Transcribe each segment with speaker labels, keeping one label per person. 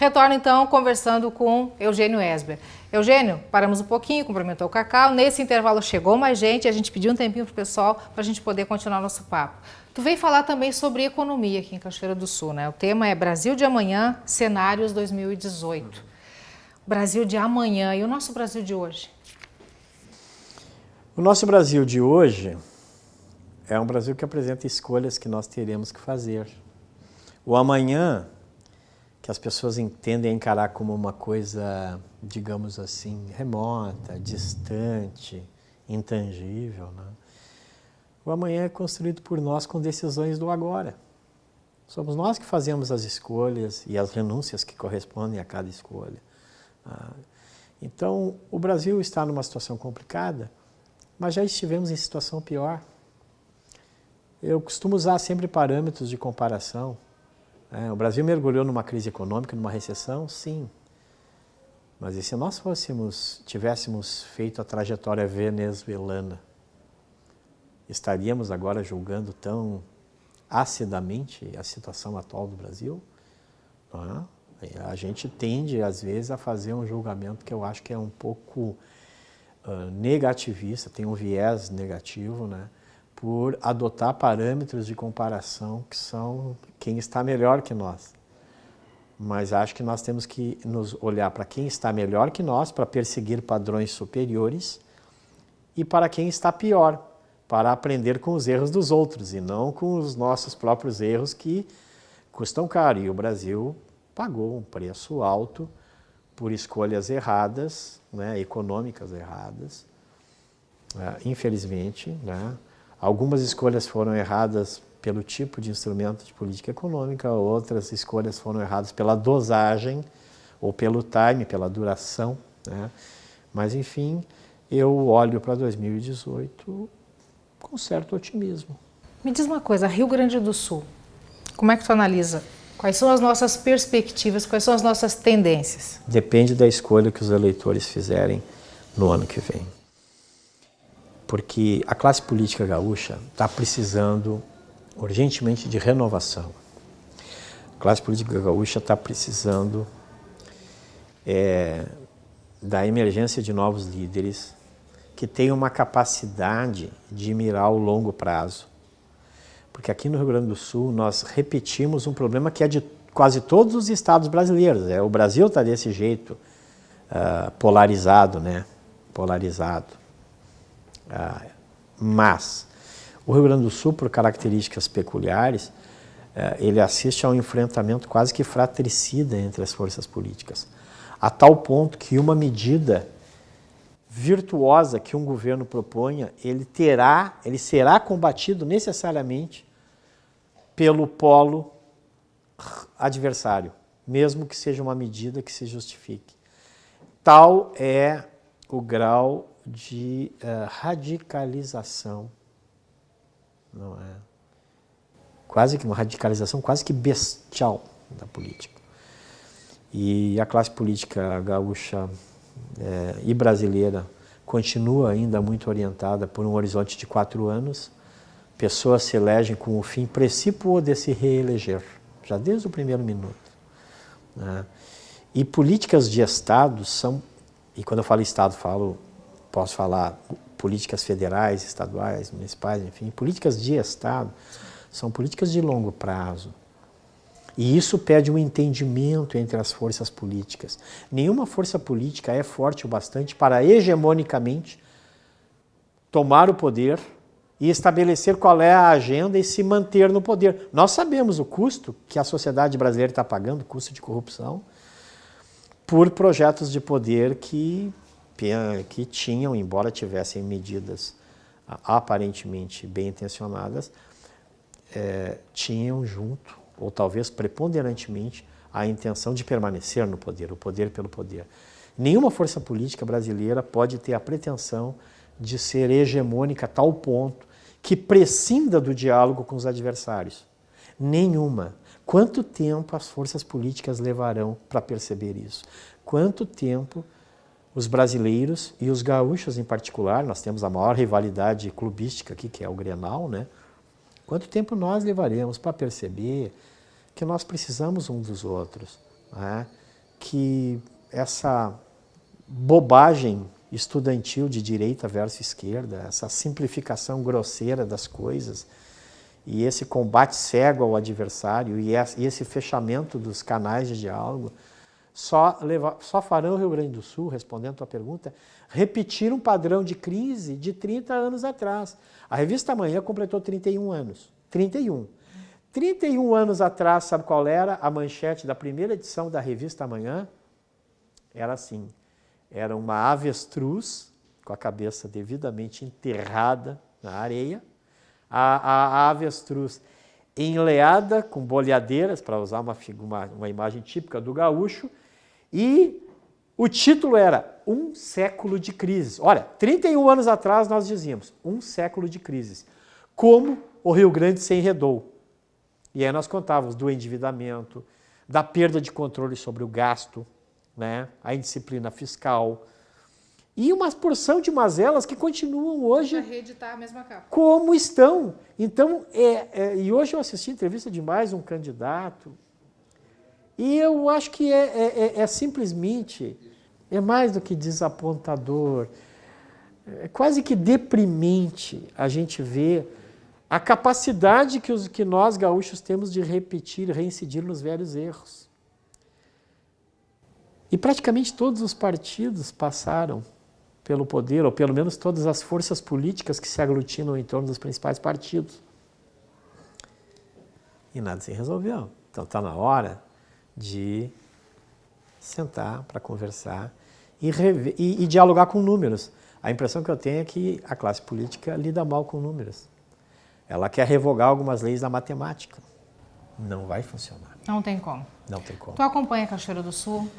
Speaker 1: Retorno então conversando com Eugênio Esber. Eugênio, paramos um pouquinho, cumprimentou o Cacau. Nesse intervalo chegou mais gente, a gente pediu um tempinho para o pessoal para a gente poder continuar nosso papo. Tu veio falar também sobre economia aqui em Cachoeira do Sul, né? O tema é Brasil de Amanhã, Cenários 2018. Brasil de amanhã e o nosso Brasil de hoje?
Speaker 2: O nosso Brasil de hoje é um Brasil que apresenta escolhas que nós teremos que fazer. O amanhã, que as pessoas tendem a encarar como uma coisa, digamos assim, remota, distante, intangível, né? O amanhã é construído por nós com decisões do agora. Somos nós que fazemos as escolhas e as renúncias que correspondem a cada escolha. Então, o Brasil está numa situação complicada, mas já estivemos em situação pior. Eu costumo usar sempre parâmetros de comparação. O Brasil mergulhou numa crise econômica, numa recessão? Sim. Mas e se nós tivéssemos feito a trajetória venezuelana, estaríamos agora julgando tão acidamente a situação atual do Brasil? A gente tende, às vezes, a fazer um julgamento que eu acho que é um pouco negativista, tem um viés negativo, né? Por adotar parâmetros de comparação que são quem está melhor que nós. Mas acho que nós temos que nos olhar para quem está melhor que nós, para perseguir padrões superiores, e para quem está pior, para aprender com os erros dos outros, e não com os nossos próprios erros que custam caro. E o Brasil pagou um preço alto por escolhas erradas, né, econômicas erradas, infelizmente, né? Algumas escolhas foram erradas pelo tipo de instrumento de política econômica, outras escolhas foram erradas pela dosagem ou pelo time, pela duração, né? Mas, enfim, eu olho para 2018 com certo otimismo.
Speaker 1: Me diz uma coisa, Rio Grande do Sul, como é que tu analisa? Quais são as nossas perspectivas, quais são as nossas tendências?
Speaker 2: Depende da escolha que os eleitores fizerem no ano que vem. Porque a classe política gaúcha está precisando urgentemente de renovação. A classe política gaúcha está precisando da emergência de novos líderes que tenham uma capacidade de mirar o longo prazo. Porque aqui no Rio Grande do Sul nós repetimos um problema que é de quase todos os estados brasileiros. O Brasil está desse jeito, polarizado, né? Polarizado. Mas o Rio Grande do Sul, por características peculiares, ele assiste a um enfrentamento quase que fratricida entre as forças políticas, a tal ponto que uma medida virtuosa que um governo proponha, ele será combatido necessariamente pelo polo adversário, mesmo que seja uma medida que se justifique. Tal é o grau de radicalização, não é? Quase que uma radicalização quase que bestial da política. E a classe política gaúcha e brasileira continua ainda muito orientada por um horizonte de 4 anos. Pessoas se elegem com o fim precípuo de se reeleger, já desde o primeiro minuto, né? E políticas de Estado são, e quando eu falo Estado, posso falar políticas federais, estaduais, municipais, enfim, políticas de Estado são políticas de longo prazo. E isso pede um entendimento entre as forças políticas. Nenhuma força política é forte o bastante para hegemonicamente tomar o poder e estabelecer qual é a agenda e se manter no poder. Nós sabemos o custo que a sociedade brasileira está pagando, o custo de corrupção, por projetos de poder que tinham, embora tivessem medidas aparentemente bem intencionadas, tinham junto, ou talvez preponderantemente, a intenção de permanecer no poder, o poder pelo poder. Nenhuma força política brasileira pode ter a pretensão de ser hegemônica a tal ponto que prescinda do diálogo com os adversários. Nenhuma. Quanto tempo as forças políticas levarão para perceber isso? Quanto tempo os brasileiros e os gaúchos em particular, nós temos a maior rivalidade clubística aqui, que é o Grenal, né? Quanto tempo nós levaremos para perceber que nós precisamos uns dos outros, né? que essa bobagem estudantil de direita versus esquerda, essa simplificação grosseira das coisas e esse combate cego ao adversário e esse fechamento dos canais de diálogo só farão o Rio Grande do Sul, respondendo a tua pergunta, repetir um padrão de crise de 30 anos atrás. A revista Amanhã completou 31 anos. 31. 31 anos atrás, sabe qual era a manchete da primeira edição da revista Amanhã? Era assim, era uma avestruz com a cabeça devidamente enterrada na areia, a avestruz enleada com boleadeiras, para usar uma imagem típica do gaúcho, e o título era Um Século de Crises. Olha, 31 anos atrás nós dizíamos, um século de crises. Como o Rio Grande se enredou. E aí nós contávamos do endividamento, da perda de controle sobre o gasto, né, a indisciplina fiscal, e uma porção de mazelas que continuam hoje
Speaker 1: a rede tá a mesma capa.
Speaker 2: Como estão. Então, e hoje eu assisti entrevista de mais um candidato, e eu acho que é simplesmente, é mais do que desapontador, é quase que deprimente a gente ver a capacidade que nós gaúchos temos de repetir, reincidir nos velhos erros. E praticamente todos os partidos passaram pelo poder, ou pelo menos todas as forças políticas que se aglutinam em torno dos principais partidos. E nada se resolveu. Então está na hora de sentar para conversar e dialogar com números. A impressão que eu tenho é que a classe política lida mal com números. Ela quer revogar algumas leis da matemática. Não vai funcionar.
Speaker 1: Não tem como.
Speaker 2: Não tem como.
Speaker 1: Tu acompanha Cachoeira do Sul?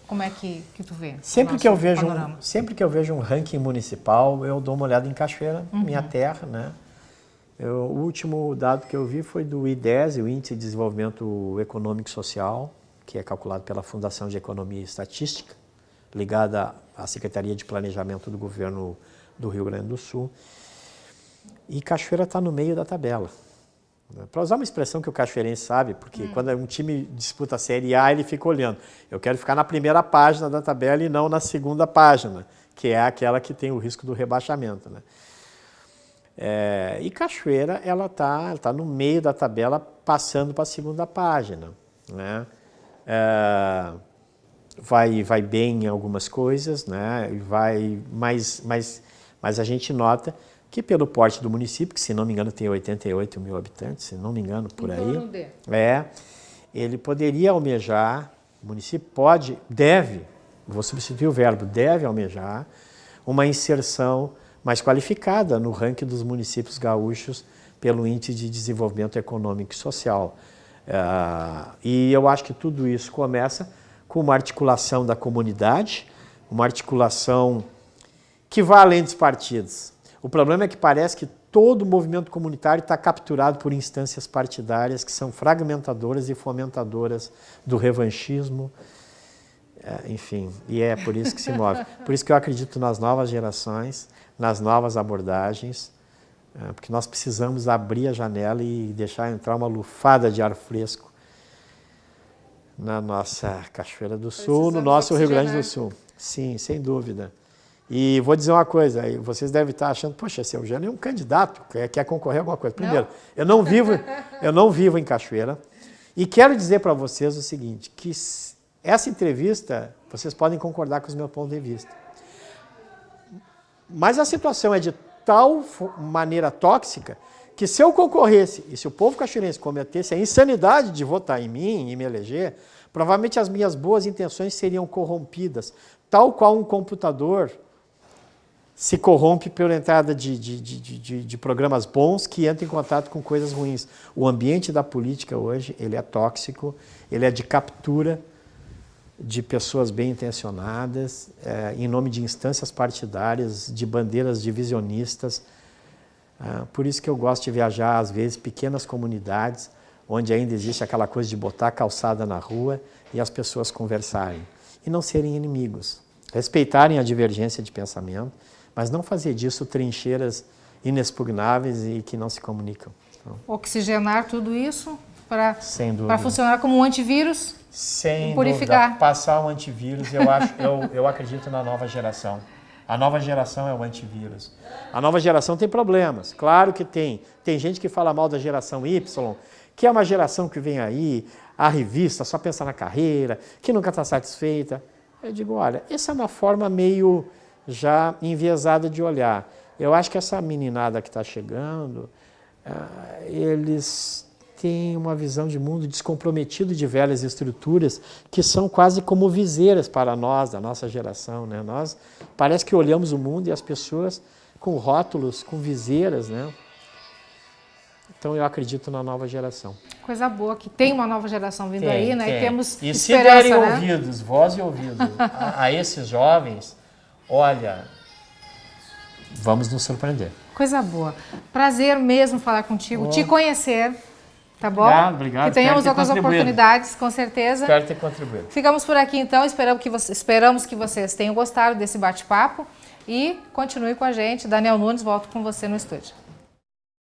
Speaker 1: Como é que tu vê?
Speaker 2: Sempre que eu vejo um ranking municipal, eu dou uma olhada em Cachoeira, minha terra, né? O último dado que eu vi foi do IDESE, o Índice de Desenvolvimento Econômico e Social, que é calculado pela Fundação de Economia e Estatística, ligada à Secretaria de Planejamento do Governo do Rio Grande do Sul. E Cachoeira está no meio da tabela. Para usar uma expressão que o cachoeirense sabe, porque quando um time disputa a Série A, ele fica olhando. Eu quero ficar na primeira página da tabela e não na segunda página, que é aquela que tem o risco do rebaixamento, né? E Cachoeira, ela tá no meio da tabela, passando para a segunda página, né? Vai bem em algumas coisas, né? Mas a gente nota que pelo porte do município, que se não me engano tem 88 mil habitantes, se não me engano por aí, ele poderia almejar, o município deve, vou substituir o verbo, deve almejar uma inserção mais qualificada no ranking dos municípios gaúchos pelo Índice de Desenvolvimento Econômico e Social. E eu acho que tudo isso começa com uma articulação da comunidade, uma articulação que vai além dos partidos. O problema é que parece que todo o movimento comunitário está capturado por instâncias partidárias que são fragmentadoras e fomentadoras do revanchismo, enfim, e é por isso que se move. Por isso que eu acredito nas novas gerações, nas novas abordagens, porque nós precisamos abrir a janela e deixar entrar uma lufada de ar fresco na nossa Cachoeira do Sul, no nosso Rio Grande do Sul. Sim, sem dúvida. E vou dizer uma coisa, vocês devem estar achando, poxa, esse Eugênio é um candidato, quer concorrer a alguma coisa. Primeiro, eu não vivo em Cachoeira, e quero dizer para vocês o seguinte, que essa entrevista, vocês podem concordar com os meus pontos de vista. Mas a situação é de tal maneira tóxica, que se eu concorresse, e se o povo cachoeirense cometesse a insanidade de votar em mim e me eleger, provavelmente as minhas boas intenções seriam corrompidas, tal qual um computador se corrompe pela entrada de programas bons que entram em contato com coisas ruins. O ambiente da política hoje, ele é tóxico, ele é de captura de pessoas bem intencionadas, em nome de instâncias partidárias, de bandeiras divisionistas. Por isso que eu gosto de viajar, às vezes, pequenas comunidades, onde ainda existe aquela coisa de botar a calçada na rua e as pessoas conversarem. E não serem inimigos, respeitarem a divergência de pensamento, mas não fazer disso trincheiras inexpugnáveis e que não se comunicam. Então,
Speaker 1: oxigenar tudo isso para
Speaker 2: Sem dúvida.
Speaker 1: funcionar como um antivírus?
Speaker 2: Sem
Speaker 1: purificar.
Speaker 2: dúvida. Passar o antivírus, eu acredito na nova geração. A nova geração é o antivírus. A nova geração tem problemas, claro que tem. Tem gente que fala mal da geração Y, que é uma geração que vem aí, a revista, só pensa na carreira, que nunca está satisfeita. Eu digo, olha, essa é uma forma meio já enviesada de olhar. Eu acho que essa meninada que está chegando, eles têm uma visão de mundo descomprometido de velhas estruturas que são quase como viseiras para nós, da nossa geração, né? Nós parece que olhamos o mundo e as pessoas com rótulos, com viseiras, né? Então eu acredito na nova geração.
Speaker 1: Coisa boa, que tem uma nova geração vindo aí, né? E temos
Speaker 2: e se
Speaker 1: esperança,
Speaker 2: derem
Speaker 1: né?
Speaker 2: ouvidos, voz e ouvido a esses jovens, olha, vamos nos surpreender.
Speaker 1: Coisa boa. Prazer mesmo falar contigo, te conhecer, tá bom?
Speaker 2: Obrigado.
Speaker 1: Que tenhamos outras oportunidades, com certeza.
Speaker 2: Espero ter contribuído.
Speaker 1: Ficamos por aqui então, esperamos que vocês tenham gostado desse bate-papo e continue com a gente. Daniel Nunes, volto com você no estúdio.